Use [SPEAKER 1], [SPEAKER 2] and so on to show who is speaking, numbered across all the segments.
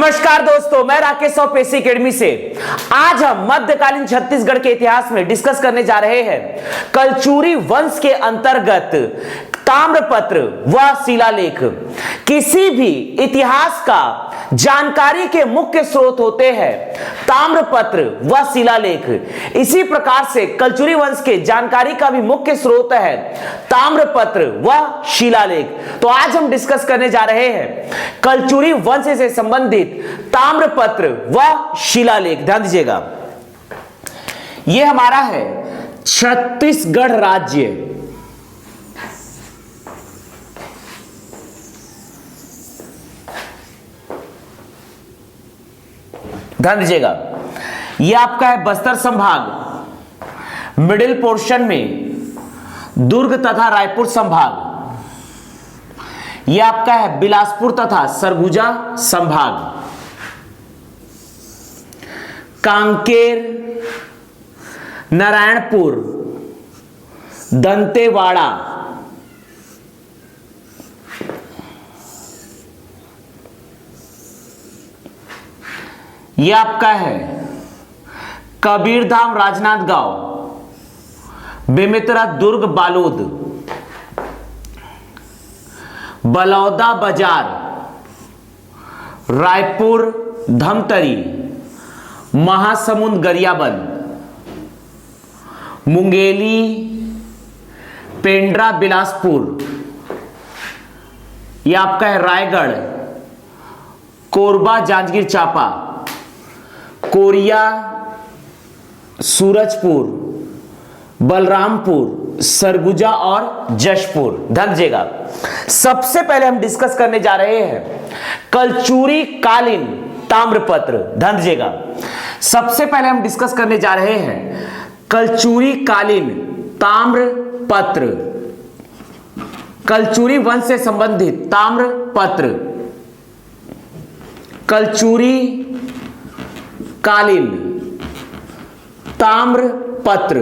[SPEAKER 1] नमस्कार दोस्तों, मैं राकेश और पेशी एकेडमी से आज हम मध्यकालीन छत्तीसगढ़ के इतिहास में डिस्कस करने जा रहे हैं कलचुरी वंश के अंतर्गत ताम्रपत्र व शिलालेख। किसी भी इतिहास का जानकारी के मुख्य स्रोत होते हैं ताम्रपत्र व शिलालेख। इसी प्रकार से कलचुरी वंश के जानकारी का भी मुख्य स्रोत है ताम्रपत्र व शिलालेख। तो आज हम डिस्कस करने जा रहे हैं कलचुरी वंश से संबंधित ताम्रपत्र व शिलालेख। ध्यान दीजिएगा, यह हमारा है छत्तीसगढ़ राज्य। ध्यान दीजिएगा, यह आपका है बस्तर संभाग, मिडिल पोर्शन में दुर्ग तथा रायपुर संभाग। यह आपका है बिलासपुर तथा सरगुजा संभाग, कांकेर, नारायणपुर, दंतेवाड़ा, यह आपका है कबीरधाम, राजनांदगांव, बेमेतरा, दुर्ग, बालोद, बलौदा बाजार, रायपुर, धमतरी, महासमुंद, गरियाबंद, मुंगेली, पेंड्रा, बिलासपुर, यह आपका है रायगढ़, कोरबा, जांजगीर चांपा, कोरिया, सूरजपुर, बलरामपुर, सरगुजा और जशपुर। ध्यान दीजिएगा, सबसे पहले हम डिस्कस करने जा रहे हैं कलचुरी कालीन ताम्रपत्र। ध्यान दीजिएगा, सबसे पहले हम डिस्कस करने जा रहे हैं कलचुरी कालीन ताम्रपत्र, कलचुरी वंश से संबंधित ताम्रपत्र, कलचुरी कालीन ताम्रपत्र,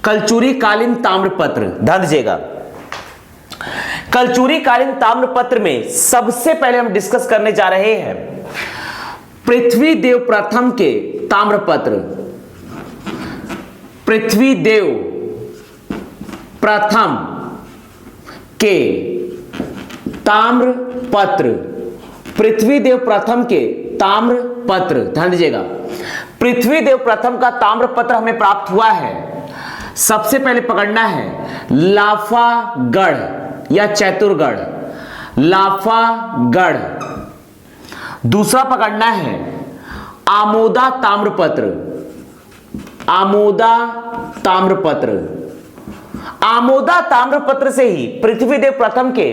[SPEAKER 1] कलचुरी कालीन ताम्रपत्र। ध्यान दीजिएगा, कलचुरी कालीन ताम्रपत्र में सबसे पहले हम डिस्कस करने जा रहे हैं पृथ्वी देव प्रथम के ताम्रपत्र, पृथ्वी देव प्रथम के ताम्रपत्र, पृथ्वी देव प्रथम के ताम्रपत्र। ध्यान दीजिएगा, पृथ्वी देव प्रथम का ताम्रपत्र हमें प्राप्त हुआ है। सबसे पहले पकड़ना है लाफागढ़ या चैतुरगढ़, लाफागढ़। दूसरा पकड़ना है आमोदा ताम्रपत्र, आमोदा ताम्रपत्र। आमोदा ताम्रपत्र से ही, पृथ्वीदेव प्रथम के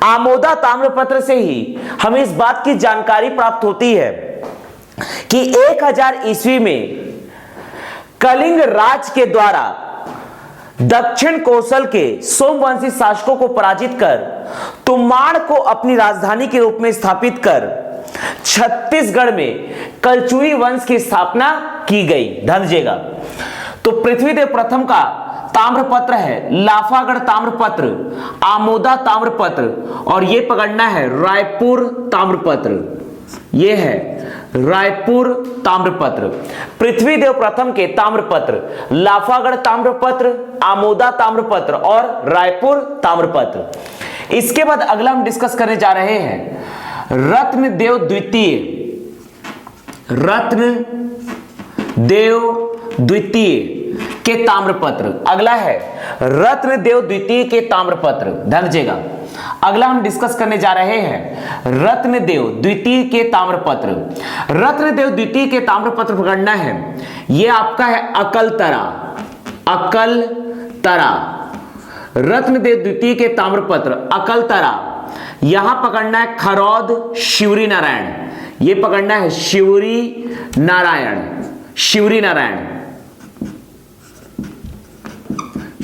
[SPEAKER 1] आमोदा ताम्रपत्र से ही हमें इस बात की जानकारी प्राप्त होती है कि 1000 ईस्वी में कलिंग राज के द्वारा दक्षिण कौशल के सोमवंशी शासकों को पराजित कर तुम्बाड़ को अपनी राजधानी के रूप में स्थापित कर छत्तीसगढ़ में कलचुरी वंश की स्थापना की गई। ध्यान दीजिएगा, तो पृथ्वीदेव प्रथम का ताम्रपत्र है लाफागढ़ ताम्रपत्र, आमोदा ताम्रपत्र, और यह पकड़ना है रायपुर ताम्रपत्र। यह है रायपुर ताम्रपत्र। पृथ्वीदेव प्रथम के ताम्रपत्र लाफागढ़ ताम्रपत्र, आमोदा ताम्रपत्र और रायपुर ताम्रपत्र। इसके बाद अगला हम डिस्कस करने जा रहे हैं रत्नदेव द्वितीय, रत्नदेव द्वितीय के ताम्रपत्र। अगला है रत्नदेव द्वितीय के ताम्रपत्र। ध्यान दीजिएगा, अगला हम डिस्कस करने जा रहे हैं रत्नदेव द्वितीय के ताम्रपत्र। रत्नदेव द्वितीय के ताम्रपत्र पकड़ना है, यह आपका है अकलतरा, अकलतरा। रत्नदेव द्वितीय के ताम्रपत्र अकलतरा। यहां पकड़ना है खरौद शिवरी नारायण, यह पकड़ना है शिवरी नारायण, शिवरी नारायण,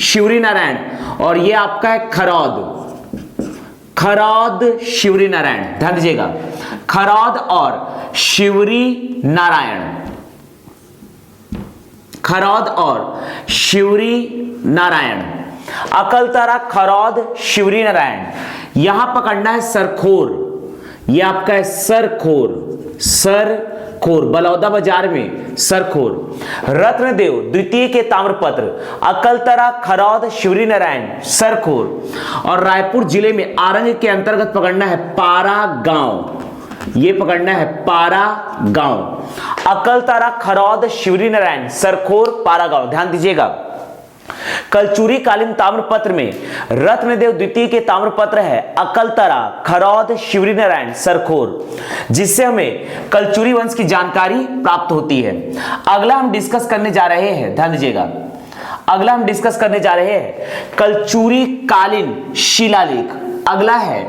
[SPEAKER 1] शिवरी नारायण, और यह आपका है खरौद, खरौद शिवरी नारायण। ध्यान दीजिएगा, खरौद और शिवरी नारायण, खरौद और शिवरी नारायण। अकलतरा, खरौद, शिवरी नारायण। यहां पकड़ना है सरखोर, ये आपका है सरखोर, सरखोर, बलौदा बाजार में सरखोर। रत्नदेव द्वितीय के ताम्रपत्र, अकलतरा, खरौद, शिवरी नारायण, सरखोर। और रायपुर जिले में आरंग के अंतर्गत पकड़ना है पारा गांव, ये पकड़ना है पारा गांव। अकलतरा, खरौद, शिवरी नारायण, सरखोर, पारा गांव, ध्यान दीजिएगा। कलचुरी कालीन ताम्रपत्र में रत्नदेव द्वितीय के ताम्रपत्र है अकलतरा, खरौद, शिवरी नारायण, सरखोर, जिससे हमें कलचुरी वंश की जानकारी प्राप्त होती है। अगला हम डिस्कस करने जा रहे हैं, ध्यान दीजिएगा, अगला हम डिस्कस करने जा रहे हैं कलचुरी कालीन शिलालेख। अगला है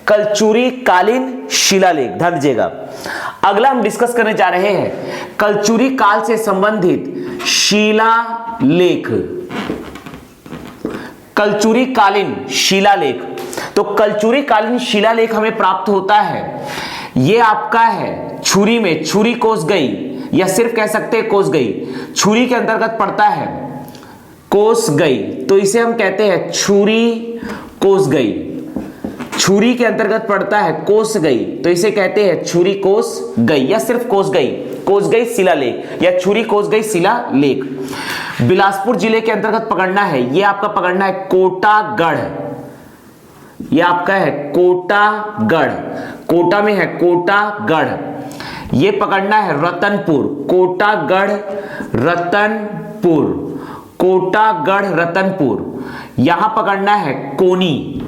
[SPEAKER 1] कलचुरी कालीन शिलालेख, ध्यान दीजिएगा। अगला हम डिस्कस करने जा रहे हैं कलचुरी काल से संबंधित शिलालेख, कलचुरी कालीन शिलालेख। तो कलचुरी कालीन शिलालेख हमें प्राप्त होता है, ये आपका है छुरी में, छुरी कोसगई, या सिर्फ कह सकते हैं कोसगई, छुरी के अंतर्गत पड़ता है कोसगई, तो इसे हम कहते हैं छुरी कोसगई। छुरी के अंतर्गत पड़ता है कोसगई, तो इसे कहते हैं छुरी कोसगई, या सिर्फ कोसगई, कोसगई शिलालेख, या छुरी कोसगई शिलालेख। बिलासपुर जिले के अंतर्गत पकड़ना है, ये आपका पकड़ना है कोटागढ़, ये आपका है कोटागढ़, कोटा में है कोटागढ़। ये पकड़ना है रतनपुर, कोटागढ़ रतनपुर, कोटागढ़ रतनपुर। यहां पकड़ना है कोनी,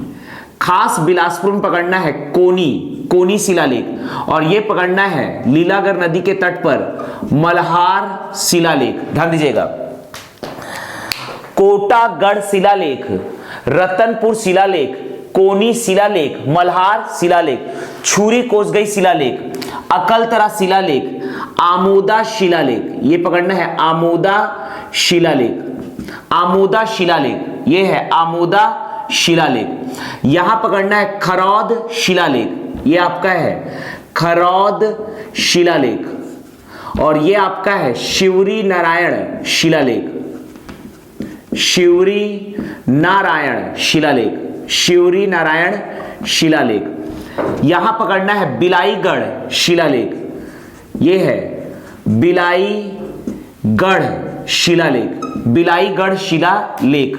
[SPEAKER 1] खास बिलासपुर में पकड़ना है कोनी, कोनी शिलालेख। और यह पकड़ना है लीलागर नदी के तट पर मल्हार शिलालेख, ध्यान दीजिएगा। कोटागढ़ शिलालेख, रतनपुर शिलालेख, कोनी शिलालेख, मल्हार शिलालेख, छुरी कोसगई शिलालेख, अकलतरा शिलालेख, आमोदा शिलालेख, ये पकड़ना है आमोदा शिलालेख, आमोदा शिलालेख, ये है आमोदा शिलालेख। यहां पकड़ना है खरौद शिलालेख, ये आपका है खरौद शिलालेख। और ये आपका है शिवरी नारायण शिलालेख, शिवरी नारायण शिलालेख, शिवरी नारायण शिलालेख। यहां पकड़ना है बिलाईगढ़ शिलालेख, ये है बिलाईगढ़ शिलालेख, बिलाईगढ़ शिलालेख,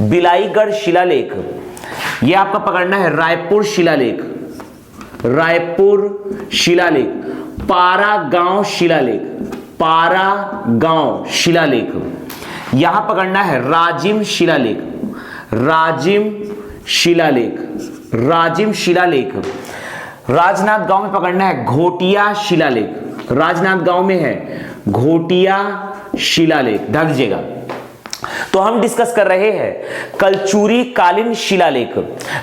[SPEAKER 1] बिलाईगढ़ शिलालेख। यह आपका पकड़ना है रायपुर शिलालेख, रायपुर शिलालेख, पारा गांव शिलालेख, पारा गांव शिलालेख। यहां पकड़ना है राजिम शिलालेख, राजिम शिलालेख, राजिम शिलालेख। राजनांद गांव में पकड़ना है घोटिया शिलालेख, राजनांद गांव में है घोटिया शिलालेख, ध्यान दीजिएगा। तो हम डिस्कस कर रहे हैं कलचुरी कालीन शिलालेख।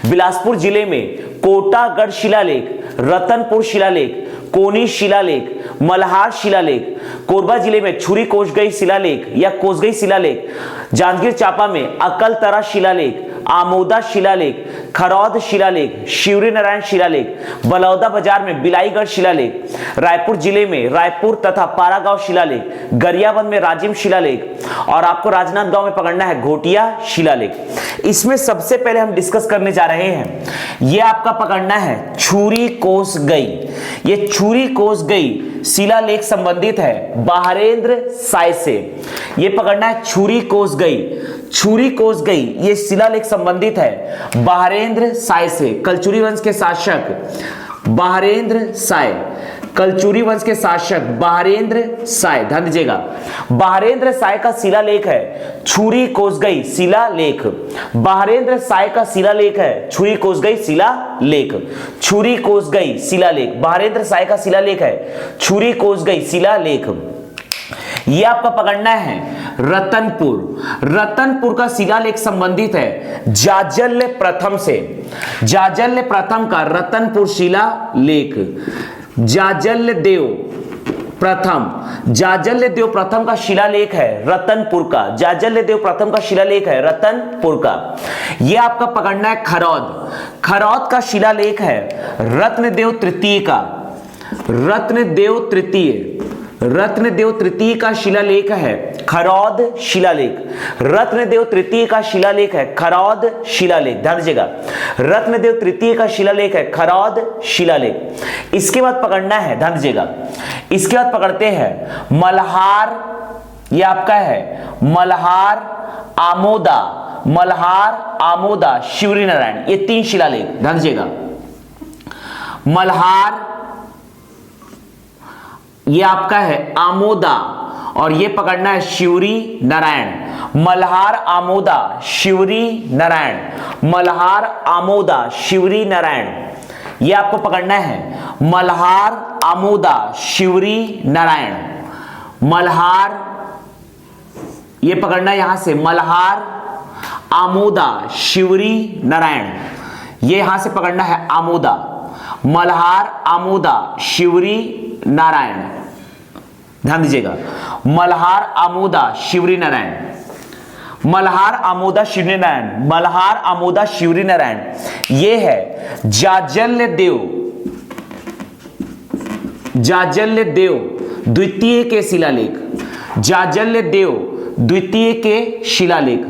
[SPEAKER 1] बिलासपुर जिले में कोटागढ़ शिलालेख, रतनपुर शिलालेख, कोनी शिलालेख, मल्हार शिलालेख, कोरबा जिले में छुरी कोसगई शिलालेख या कोसगई शिलालेख, जांजगीर चांपा में अकलतरा शिलालेख, आमोदा शिलालेख, खरौद शिलालेख, शिवरी नारायण शिलालेख, बलौदा बाजार में बिलाईगढ़ शिलालेख, रायपुर जिले में रायपुर तथा पारागांव शिलालेख, गरियाबंद में राजिम शिलालेख, और आपको राजनांद गांव में पकड़ना है घोटिया शिलालेख। इसमें सबसे पहले हम डिस्कस करने जा रहे हैं, यह आपका पकड़ना है छुरी कोसगई। ये छुरी कोसगई शिलालेख संबंधित है बहारेंद्र साय से, यह पकड़ना है छुरी कोसगई, छुरी कोसगई ये शिलालेख संबंधित है बहारेंद्र साय से। कलचुरी वंश के शासक बहारेंद्र साय, कलचुरी वंश के शासक बहारेंद्र साय, ध्यान दीजिएगा। बहारेंद्र साय का शिलालेख है छुरी कोसगई शिलालेख, बहारेंद्र साय का शिलालेख है छुरी कोसगई शिलालेख, छुरी कोसगई शिलालेख, बहारेंद्र साय का शिलालेख है छुरी कोसगई शिलालेख। यह आपका पकड़ना है रतनपुर, रतनपुर का शिलालेख संबंधित है जाजल्य प्रथम से, जाजल्य प्रथम का रतनपुर शिलालेख, जाजल्य देव प्रथम, जाजल्य देव प्रथम का शिलालेख है रतनपुर का, जाजल्य देव प्रथम का शिलालेख है रतनपुर का। यह आपका पकड़ना है खरौद, खरौद का शिलालेख है रत्नदेव तृतीय का, रत्नदेव तृतीय, रत्नदेव तृतीय का शिलालेख है खरौद शिलालेख। रत्नदेव तृतीय का शिलालेख है खरौद शिलालेख, ध्यान दीजिएगा। रत्नदेव तृतीय का शिलालेख है खरौद शिलालेख। इसके बाद पकड़ना है, ध्यान दीजिएगा, इसके बाद पकड़ते हैं मल्हार, ये आपका है मल्हार आमोदा, मल्हार आमोदा शिवरी नारायण, ये 3 शिलालेख, ध्यान दीजिएगा। मल्हार ये आपका है आमोदा और ये पकड़ना है शिवरी नारायण। मल्हार आमोदा शिवरी नारायण, मल्हार आमोदा शिवरी नारायण, ये आपको पकड़ना है मल्हार आमोदा शिवरी नारायण। मल्हार ये पकड़ना है यहां से मल्हार आमोदा शिवरी नारायण, ये यहां से पकड़ना है आमोदा, मल्हार आमोदा शिवरी नारायण, ध्यान दीजिएगा। मल्हार आमोदा शिवरी नारायण, मल्हार आमोदा शिवरी नारायण, मल्हार आमोदा शिवरी नारायण, ये है जाजल्य देव, जाजल्य देव द्वितीय के शिलालेख, जाजल्य देव द्वितीय के शिलालेख।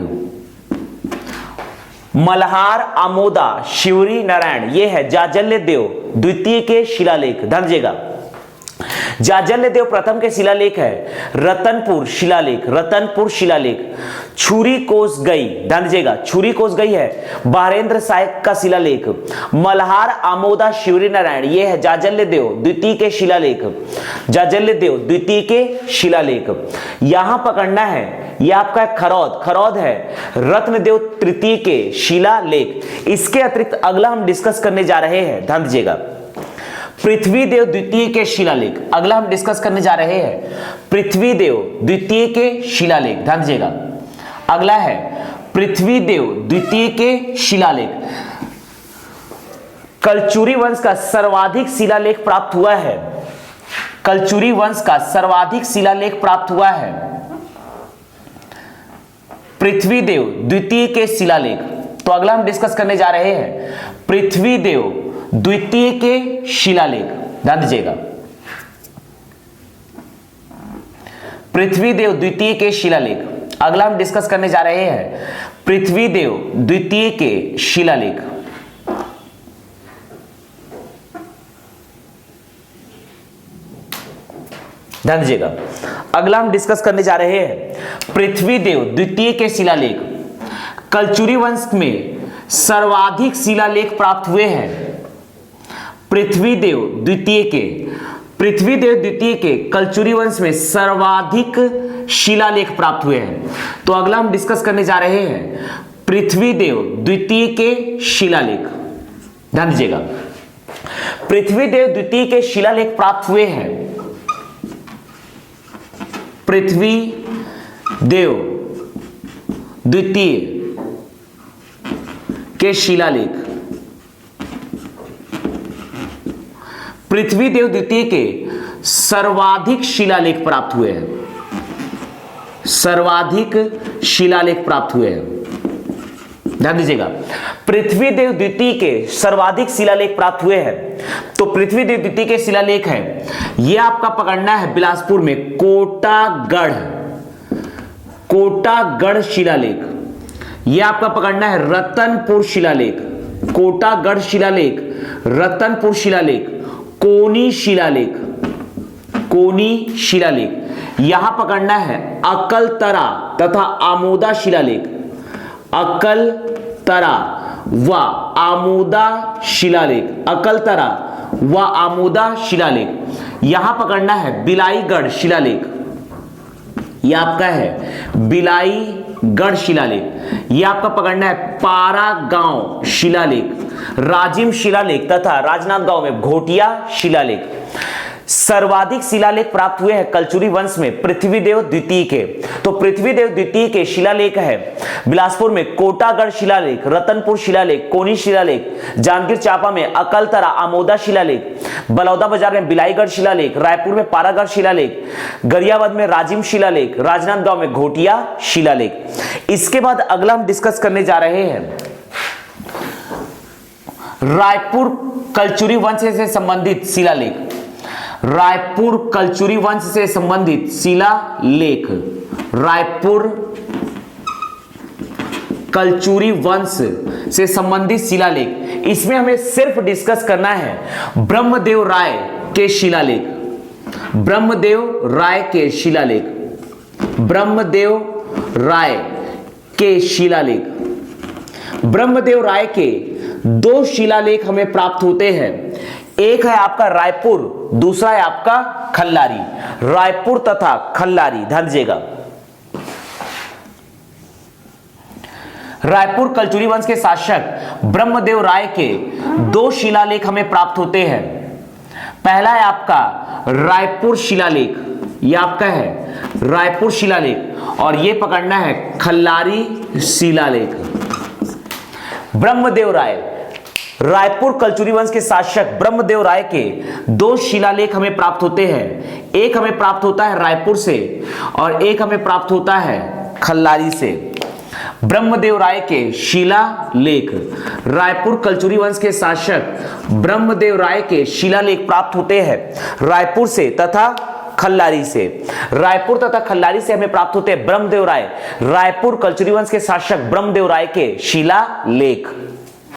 [SPEAKER 1] मल्हार आमोदा शिवरी नारायण, ये है जाजल्य देव द्वितीय के शिलालेख, ध्यान दीजिएगा। जाजल्य देव प्रथम के शिलालेख है रतनपुर शिलालेख, रतनपुर शिलालेख। छुरी कोस गई, ध्यान दीजिएगा, छुरी कोस गई है बारेंद्र सायक का शिलालेख। मल्हार आमोदा शिवरी नारायण, ये है जाजल्य देव द्वितीय के शिलालेख, जाजल्य देव द्वितीय के शिलालेख। यहां पकड़ना है, यह आपका खरौद, खरौद है रत्नदेव तृतीय के शिलालेख। इसके अतिरिक्त अगला हम डिस्कस करने जा रहे हैं, ध्यान दीजिएगा, पृथ्वीदेव द्वितीय के शिलालेख। अगला हम डिस्कस करने जा रहे हैं पृथ्वीदेव द्वितीय के शिलालेख, ध्यान दीजिएगा। अगला है पृथ्वीदेव द्वितीय के शिलालेख। कलचुरी वंश का सर्वाधिक शिलालेख प्राप्त हुआ है, कलचुरी वंश का सर्वाधिक शिलालेख प्राप्त हुआ है पृथ्वीदेव द्वितीय के शिलालेख। तो अगला हम डिस्कस करने जा रहे हैं पृथ्वीदेव द्वितीय के शिलालेख, ध्यान दीजिएगा। पृथ्वीदेव द्वितीय के शिलालेख, अगला हम डिस्कस करने जा रहे हैं पृथ्वीदेव द्वितीय के शिलालेख। ध्यान दीजिएगा, अगला हम डिस्कस करने जा रहे हैं पृथ्वीदेव द्वितीय के शिलालेख। कलचुरी वंश में सर्वाधिक शिलालेख प्राप्त हुए हैं पृथ्वीदेव द्वितीय के, पृथ्वीदेव द्वितीय के कलचुरी वंश में सर्वाधिक शिलालेख प्राप्त हुए हैं। तो अगला हम डिस्कस करने जा रहे हैं पृथ्वीदेव द्वितीय के शिलालेख, ध्यान दीजिएगा। पृथ्वीदेव द्वितीय के शिलालेख प्राप्त हुए हैं पृथ्वीदेव द्वितीय के शिलालेख। पृथ्वीदेव द्वितीय के सर्वाधिक शिलालेख प्राप्त हुए हैं, सर्वाधिक शिलालेख प्राप्त हुए हैं, ध्यान दीजिएगा। पृथ्वीदेव द्वितीय के सर्वाधिक शिलालेख प्राप्त हुए हैं। तो पृथ्वीदेव द्वितीय के शिलालेख है, यह आपका पकड़ना है बिलासपुर में कोटागढ़, कोटागढ़ शिलालेख। यह आपका पकड़ना है रतनपुर शिलालेख, कोटागढ़ शिलालेख, रतनपुर शिलालेख, कोनी शिलालेख, कोनी शिलालेख। यहां पकड़ना है अकलतरा तथा आमोदा शिलालेख, अकलतरा व आमोदा शिलालेख, अकलतरा व आमोदा शिलालेख। यहां पकड़ना है बिलाईगढ़ शिलालेख, यह आपका है बिलाईगढ़ शिलालेख। यह आपका पकड़ना है पारा गांव शिलालेख, राजिम शिलालेख तथा राजनांद गांव में घोटिया शिलालेख। सर्वाधिक शिलालेख प्राप्त हुए हैं कलचुरी वंश में पृथ्वीदेव द्वितीय के। तो पृथ्वीदेव द्वितीय के शिलालेख है बिलासपुर में कोटागढ़ शिलालेख, रतनपुर शिलालेख, कोनी शिलालेख, जांजगीर चांपा में अकलतरा आमोदा शिलालेख, बलौदा बाजार में बिलाईगढ़ शिलालेख, रायपुर में पारागढ़ शिलालेख, गरियाबंद में राजिम शिलालेख, राजनांदगांव में घोटिया शिलालेख। इसके बाद अगला हम डिस्कस करने जा रहे हैं रायपुर कलचुरी वंश से संबंधित शिलालेख। रायपुर कलचुरी वंश से संबंधित शिलालेख, रायपुर कलचुरी वंश से संबंधित शिलालेख। इसमें हमें सिर्फ डिस्कस करना है ब्रह्मदेव राय के शिलालेख, ब्रह्मदेव राय के शिलालेख, ब्रह्मदेव राय के शिलालेख। ब्रह्मदेव राय के दो शिलालेख हमें प्राप्त होते हैं, एक है आपका रायपुर, दूसरा है आपका खल्लारी। रायपुर तथा खल्लारी, ध्यान दीजिएगा। रायपुर कलचुरी वंश के शासक ब्रह्मदेव राय के दो शिलालेख हमें प्राप्त होते हैं। पहला है आपका रायपुर शिलालेख, यह आपका है रायपुर शिलालेख, और यह पकड़ना है खल्लारी शिलालेख। ब्रह्मदेव राय, रायपुर कलचुरी वंश के शासक ब्रह्मदेव राय के दो शिलालेख हमें प्राप्त होते हैं, एक हमें प्राप्त होता है रायपुर से और एक हमें प्राप्त होता है खल्लारी से। ब्रह्मदेव राय के शिलालेख, रायपुर कलचुरी वंश के शासक ब्रह्मदेव राय के शिलालेख प्राप्त होते हैं रायपुर से तथा खल्लारी से। रायपुर तथा खल्लारी से हमें प्राप्त होते हैं ब्रह्मदेव राय, रायपुर कलचुरी वंश के शासक ब्रह्मदेव राय के शिलालेख।